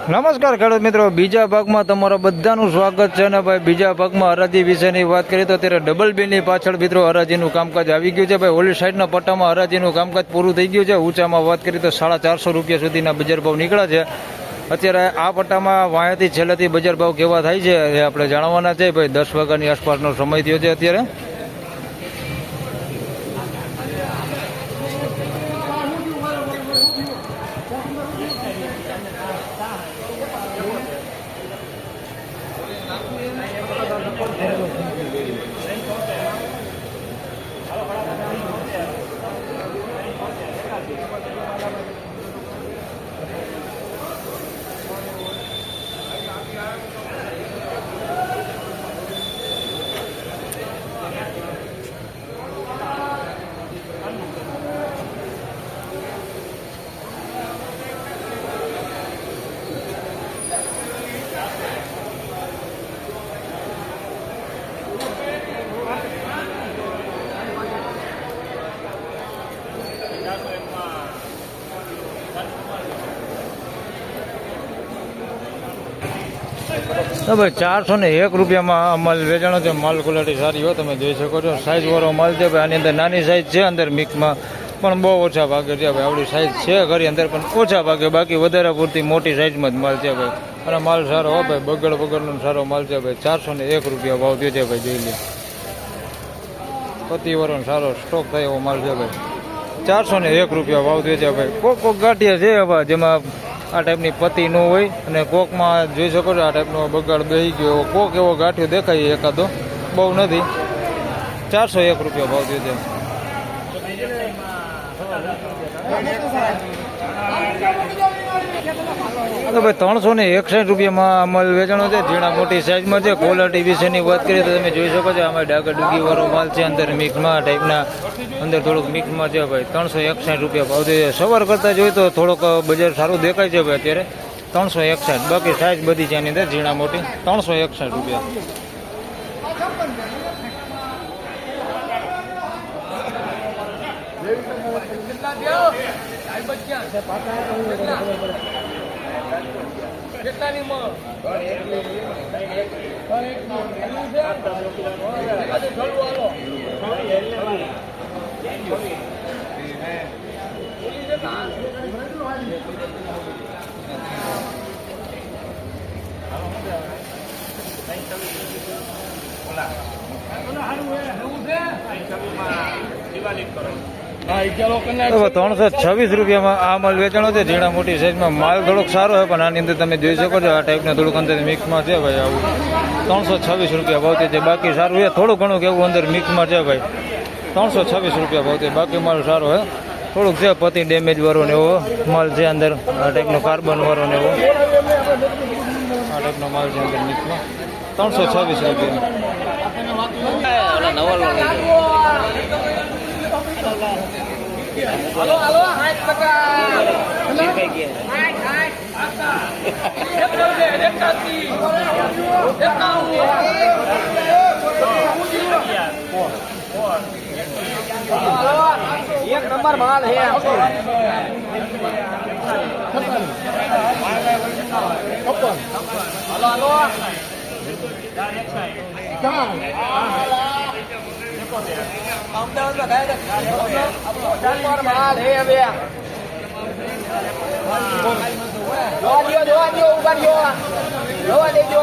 નમસ્કાર ખેડૂત મિત્રો, બીજા ભાગમાં તમારા બધાનું સ્વાગત છે. ને ભાઈ બીજા ભાગમાં હરાજી વિશેની વાત કરીએ તો અત્યારે ડબલ બીની પાછળ મિત્રો હરાજીનું કામકાજ આવી ગયું છે. ભાઈ ઓલી સાઈડના પટ્ટામાં હરાજીનું કામકાજ પૂરું થઈ ગયું છે. ઊંચામાં વાત કરીએ તો 450 રૂપિયા સુધીના બજાર ભાવ નીકળ્યા છે. અત્યારે આ પટ્ટામાં વાયાથી છેલ્લેથી બજાર ભાવ કેવા થાય છે એ આપણે જાણવાના છે. ભાઈ 10 વાગ્યાની આસપાસનો સમય થયો છે અત્યારે. ભાઈ 401 રૂપિયામાં માલ વેચાણો છે. માલ ક્વોલિટી સારી હોય, તમે જોઈ શકો છો. સાઇઝ વાળો માલ છે ભાઈ. આની અંદર નાની સાઇઝ છે, અંદર મિક્સમાં પણ બહુ ઓછા ભાગે છે ભાઈ. આવડી સાઇઝ છે ઘરી અંદર પણ ઓછા ભાગે, બાકી વધારે પૂરતી મોટી સાઇઝમાં જ માલ છે ભાઈ. અને માલ સારો હોય ભાઈ, બગડનો સારો માલ છે ભાઈ. 401 રૂપિયા ભાવ થયો છે ભાઈ. જોઈ લે, પતિવરણ સારો સ્ટોક થાય એવો માલ છે ભાઈ. 401 રૂપિયા ભાવ થયો છે ભાઈ. કોક ગાંઠિયા છે ભાઈ, જેમાં આ ટાઈપની પતિ ન હોય, અને કોકમાં જોઈ શકો છો આ ટાઈપનો બગાડ બેસી ગયો. કોક એવો ગાંઠિયો દેખાય એકાદો, બહુ નથી. 401 રૂપિયા ભાવ થયો છે. તો ભાઈ 361 રૂપિયામાં માલ વેચાણો છે. ઝીણા મોટી સાઈઝમાં છે. ક્વોલિટી વિશેની વાત કરીએ તો તમે જોઈ શકો છો, આમાં ડાગા ડુગી વાળો માલ છે. અંદર મિક્સમાં ટાઈપના, અંદર થોડુંક મિક્સમાં છે ભાઈ. 361 રૂપિયા ભાવ છે. સવાર કરતા જોઈએ તો થોડોક બજાર સારું દેખાય છે ભાઈ અત્યારે. 361, બાકી સાઈઝ બધી છે આની અંદર ઝીણા મોટી. 361 રૂપિયા. તો 326 રૂપિયામાં આ માલ વેચાણો છે. ઝીણા મોટી સાઈઝમાં માલ થોડોક સારો હોય, પણ આની અંદર તમે જોઈ શકો છો આ ટાઈપના થોડુંક અંદર મિક્સમાં છે ભાઈ. આવું 326 રૂપિયા ભાવ છે. બાકી સારું છે, થોડું ઘણું કેવું અંદર મિક્સમાં છે ભાઈ. 326 રૂપિયા ભાવ છે. બાકી માલ સારો હોય, થોડુંક છે પતિ ડેમેજ વાળો ને એવો માલ છે અંદર. આ ટાઈપનો કાર્બન વાળો ને એવો આ ટાઈપનો માલ છે અંદર મિક્સમાં. 326 રૂપિયા. Halo, 1 नंबर माल है आपको। हेलो माल है अभी जो ऊपर जो देજો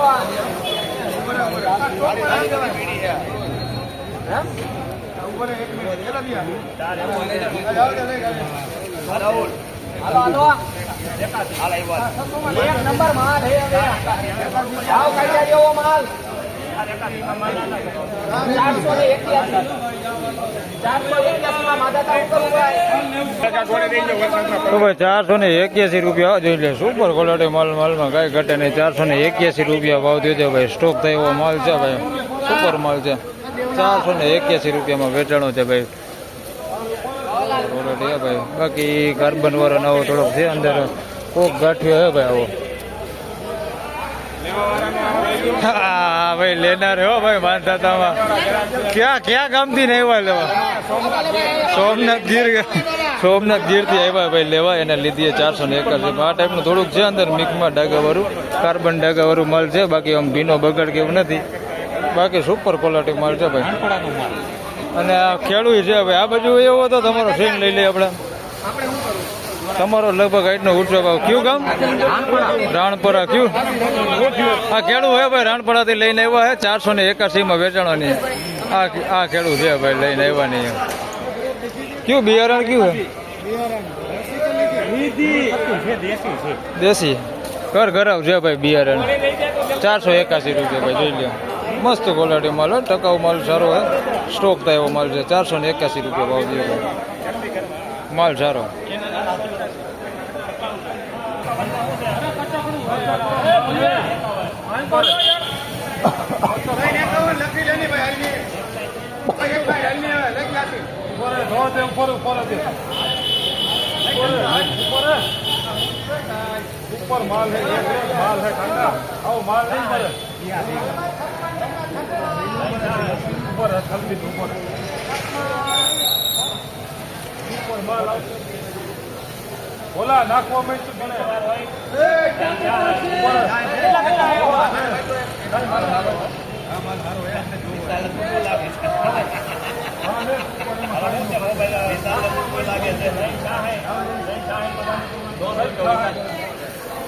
हेलो एक नंबर माल है भाव कई जो माल 481 રૂપિયા જોઈ લે. સુપર ક્વોલિટી માલમાં કઈ ઘટે નહીં. 481 રૂપિયા ભાવ થયો છે ભાઈ. સ્ટોક થાય એવો માલ છે ભાઈ. સુપર માલ છે. 481 રૂપિયામાં વેચાણો છે ભાઈ. ક્વોલિટી ભાઈ. બાકી કાર્બન વાળો નવો થોડોક છે અંદર. કોક ગાંઠિયો હે ભાઈ આવો. હા ભાઈ લેનાર હો ભાઈ માનતાતામાં. ક્યાં ગામથી નહીં આવ્યા લેવા? સોમનાથ ગીર સોમનાથ ગીરથી આવ્યા ભાઈ લેવા એને લીધી 481. આ ટાઈપનું થોડુંક છે અંદર મિક્સમાં ડાગાવાળું કાર્બન ડાગાવાળું માલ છે. બાકી આમ ભીનો બગાડ કે એવું નથી. બાકી સુપર ક્વોલિટી માલ છે ભાઈ. અને આ ખેડૂત છે ભાઈ. આ બાજુ એવો તો તમારો સીન લઈ લઈએ આપણે. તમારો લગભગ આઈટનો ઊંચો ભાવ કયું ગામ? રાણપરા. કયું આ ખેડૂત હે ભાઈ? રાણપરાથી લઈને આવ્યા હે 481 વેચાણોની. આ ખેડૂત છે ભાઈ લઈને આવ્યા નહીં. કયું બિયારણ કયું હે? દેશી ઘર ઘરાવ છે ભાઈ બિયારણ. 481 રૂપિયા ભાઈ જોઈ લો. મસ્ત ક્વોલિટી માલ હોય. ટકાઉ માલ સારો હોય. સ્ટોક થાય એવો માલ છે. 481 રૂપિયા ભાવ દે ભાઈ. માલ સારો. ऊपर माल है, माल है ठंडा, आओ माल नहीं पड़े ऊपर है थल्ली ऊपर माल बोला नाखवा में तो बने ભાઈ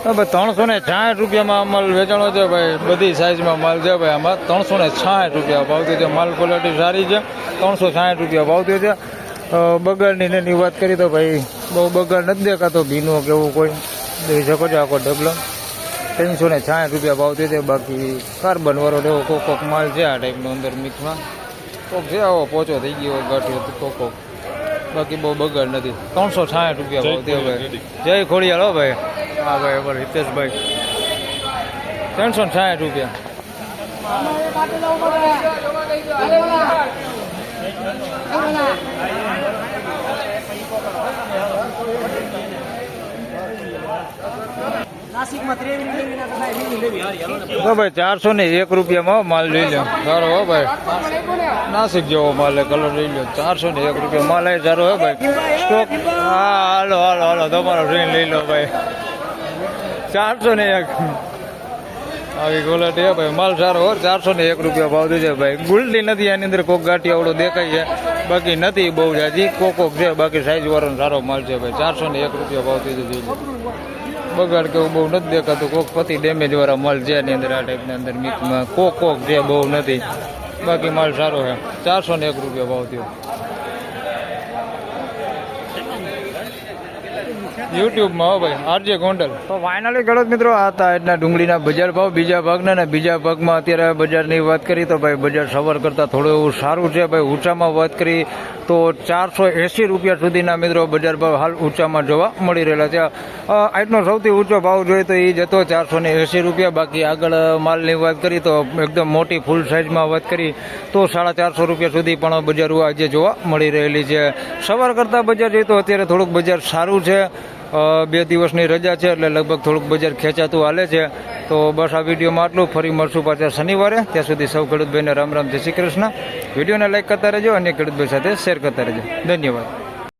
360 રૂપિયામાં માલ વેચાણો છે ભાઈ. બધી સાઈઝમાં માલ છે ભાઈ. આમાં 360 રૂપિયા ભાવતી છે. માલ ક્વોલિટી સારી છે. 360 રૂપિયા ભાવતી છે. બગાડની એની વાત કરી તો ભાઈ બહુ બગાડ નથી દેખાતો. ભીનો કેવું કોઈ દઈ શકો છો. આખો ડબલો 360 રૂપિયા ભાવતી છે. બાકી કાર્બન વાળો એવો કોક માલ છે આ ટાઈપનો અંદર મિક્સમાં. કોક છે આવો પોચો થઈ ગયો ગાંઠિયો કોક. બાકી બહુ બગાડ નથી. 360 રૂપિયા ભાવતી ભાઈ. જય ખોડિયાલ હો ભાઈ. હા ભાઈ અમારે હિતેશભાઈ 360 રૂપિયા. ભાઈ 401 રૂપિયામાં માલ લઈ લો. સારો હો ભાઈ. નાસિક જેવો માલ કલર લઈ લો. 401 રૂપિયા માલ એ સારો હે ભાઈ. સ્ટોક હા હાલો હાલો હાલો તમારો ટ્રેન લઈ લો ભાઈ. 401 આવી ક્વોલિટી હે ભાઈ. માલ સારો હો. 401 રૂપિયા ભાવ છે ભાઈ. ગુલટી નથી આની અંદર. કોક ગાંઠિયાવાળો દેખાય છે. બાકી નથી બહુ જાજી. કોક છે. બાકી સાઈઝ વાળો સારો માલ છે ભાઈ. 401 રૂપિયા ભાવ થઈ છે. બગાડ કેવું બહુ નથી દેખાતું. કોક પતિ ડેમેજ વાળા માલ છે એની અંદર. આ ટાઈપની અંદર મિક્સમાં કોક છે. બહુ નથી. બાકી માલ સારો છે. 401 રૂપિયા ભાવ થયો. યુટ્યુબમાં હો ભાઈ આરજે ગોંડલ. તો ફાઇનલી ખેડૂત મિત્રો આ હતા આજના ડુંગળીના બજાર ભાવ. બીજા ભાગના ને બીજા ભાગમાં અત્યારે બજારની વાત કરી તો ભાઈ બજાર સવાર કરતાં થોડું એવું સારું છે ભાઈ. ઊંચામાં વાત કરી તો 480 રૂપિયા સુધીના મિત્રો બજાર ભાવ હાલ ઊંચામાં જોવા મળી રહેલા છે. આજનો સૌથી ઊંચો ભાવ જોઈએ તો એ જતો 480 રૂપિયા. બાકી આગળ માલની વાત કરી તો એકદમ મોટી ફૂલ સાઇઝમાં વાત કરી તો 450 રૂપિયા સુધી પણ બજારો આજે જોવા મળી રહેલી છે. સવાર કરતાં બજાર જોઈએ તો અત્યારે થોડુંક બજાર સારું છે. 2 દિવસની રજા છે એટલે લગભગ થોડુંક બજાર ખેંચાતું હાલે છે. તો બસ આ વિડીયોમાં આટલું. ફરી મળશું પાછા શનિવારે. ત્યાં સુધી સૌ ખેડૂતભાઈને રામ રામ, જય શ્રી કૃષ્ણ. વિડીયોને લાઈક કરતા રહેજો અને ખેડૂતભાઈ સાથે શેર કરતા રહેજો. ધન્યવાદ.